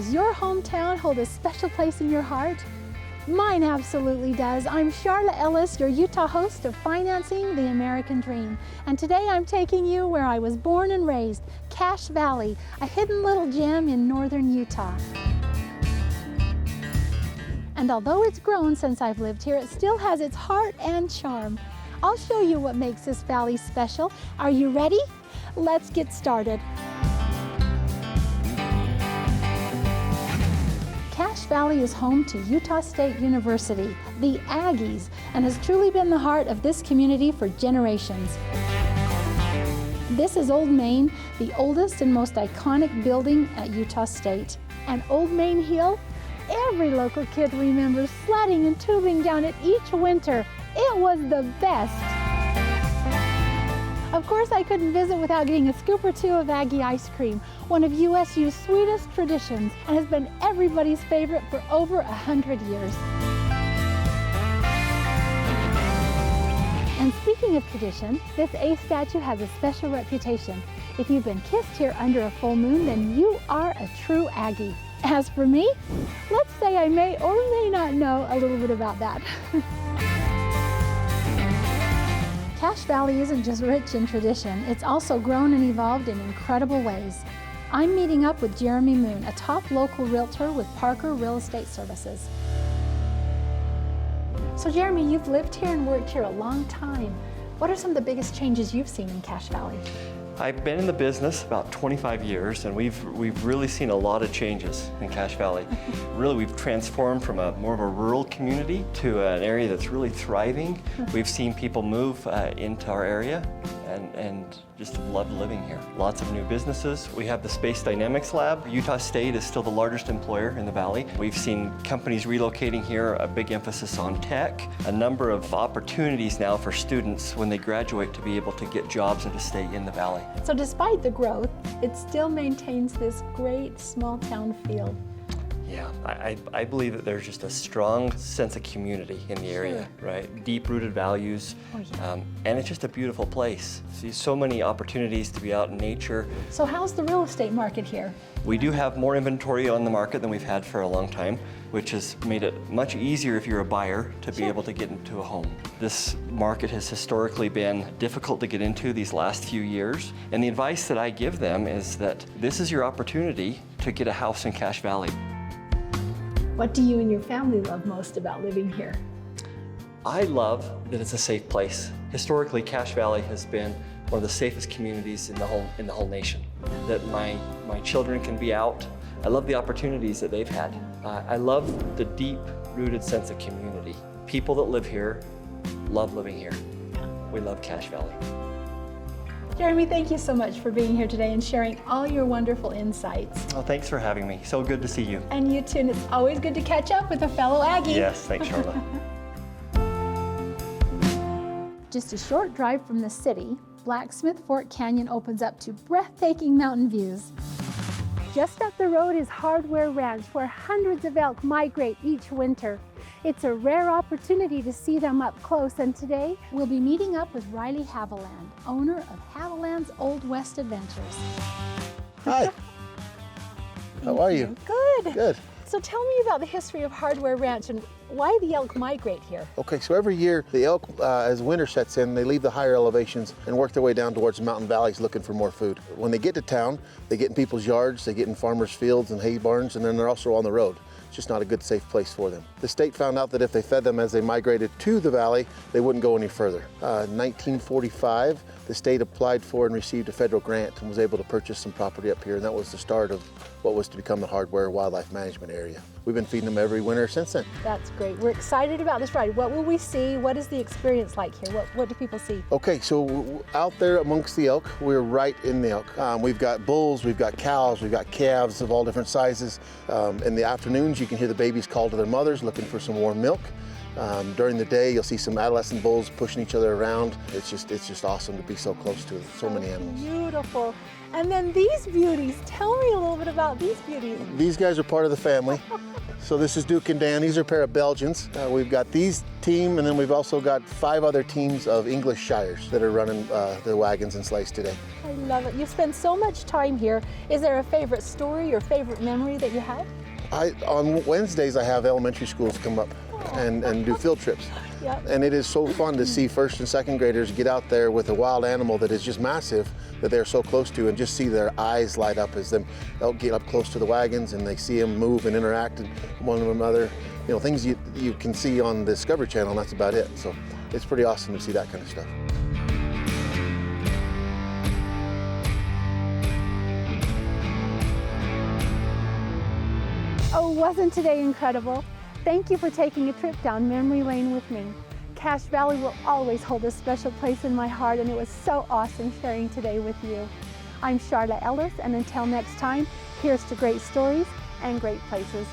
Does your hometown hold a special place in your heart? Mine absolutely does. I'm Charla Ellis, your Utah host of Financing the American Dream. And today I'm taking you where I was born and raised, Cache Valley, a hidden little gem in northern Utah. And although it's grown since I've lived here, it still has its heart and charm. I'll show you what makes this valley special. Are you ready? Let's get started. Cache Valley is home to Utah State University, the Aggies, and has truly been the heart of this community for generations. This is Old Main, the oldest and most iconic building at Utah State. And Old Main Hill, every local kid remembers sledding and tubing down it each winter. It was the best. Of course, I couldn't visit without getting a scoop or two of Aggie ice cream, one of USU's sweetest traditions, and has been everybody's favorite for over 100 years. And speaking of tradition, this Ace statue has a special reputation. If you've been kissed here under a full moon, then you are a true Aggie. As for me, let's say I may or may not know a little bit about that. Cache Valley isn't just rich in tradition, it's also grown and evolved in incredible ways. I'm meeting up with Jeremy Moon, a top local realtor with Parker Real Estate Services. So Jeremy, you've lived here and worked here a long time. What are some of the biggest changes you've seen in Cache Valley? I've been in the business about 25 years, and we've really seen a lot of changes in Cache Valley. Really, we've transformed from more of a rural community to an area that's really thriving. We've seen people move into our area and just love living here. Lots of new businesses. We have the Space Dynamics Lab. Utah State is still the largest employer in the valley. We've seen companies relocating here, a big emphasis on tech, a number of opportunities now for students when they graduate to be able to get jobs and to stay in the valley. So despite the growth, it still maintains this great small town feel. Yeah, I believe that there's just a strong sense of community in the area, right? Deep-rooted values, and it's just a beautiful place. See so many opportunities to be out in nature. So how's the real estate market here? We do have more inventory on the market than we've had for a long time, which has made it much easier if you're a buyer to be able to get into a home. This market has historically been difficult to get into these last few years, and the advice that I give them is that this is your opportunity to get a house in Cache Valley. What do you and your family love most about living here? I love that it's a safe place. Historically, Cache Valley has been one of the safest communities in the whole nation. That my children can be out. I love the opportunities that they've had. I love the deep-rooted sense of community. People that live here love living here. We love Cache Valley. Jeremy, thank you so much for being here today and sharing all your wonderful insights. Well, thanks for having me. So good to see you. And you too, and it's always good to catch up with a fellow Aggie. Yes, thanks, Charla. Just a short drive from the city, Blacksmith Fork Canyon opens up to breathtaking mountain views. Just up the road is Hardware Ranch, where hundreds of elk migrate each winter. It's a rare opportunity to see them up close, and today we'll be meeting up with Riley Haviland, owner of Haviland's Old West Adventures. Hi. How are you? Good. Good. So tell me about the history of Hardware Ranch and why the elk migrate here. Okay, so every year the elk, as winter sets in, they leave the higher elevations and work their way down towards the mountain valleys looking for more food. When they get to town, they get in people's yards, they get in farmers' fields and hay barns, and then they're also on the road. It's just not a good, safe place for them. The state found out that if they fed them as they migrated to the valley, they wouldn't go any further. 1945, the state applied for and received a federal grant and was able to purchase some property up here, and that was the start of what was to become the Hardware Wildlife Management Area. We've been feeding them every winter since then. That's great. We're excited about this ride. What will we see? What is the experience like here? What do people see? Okay, so out there amongst the elk, we're right in the elk. We've got bulls, we've got cows, we've got calves of all different sizes. In the afternoons, you can hear the babies call to their mothers looking for some warm milk. During the day, you'll see some adolescent bulls pushing each other around. It's just awesome to be so close to so many animals. Beautiful. And then these beauties, tell me a little bit about these beauties. These guys are part of the family. So this is Duke and Dan. These are a pair of Belgians. We've got these team, and then we've also got 5 other teams of English Shires that are running the wagons and sleighs today. I love it. You spend so much time here. Is there a favorite story or favorite memory that you had? On Wednesdays, I have elementary schools come up and do field trips. Yep. And it is so fun to see first and second graders get out there with a wild animal that is just massive that they're so close to, and just see their eyes light up as they'll get up close to the wagons and they see them move and interact with one another. You know, things you can see on the Discovery Channel, and that's about it. So it's pretty awesome to see that kind of stuff. Oh, wasn't today incredible? Thank you for taking a trip down memory lane with me. Cache Valley will always hold a special place in my heart, and it was so awesome sharing today with you. I'm Charlotte Ellis, and until next time, here's to great stories and great places.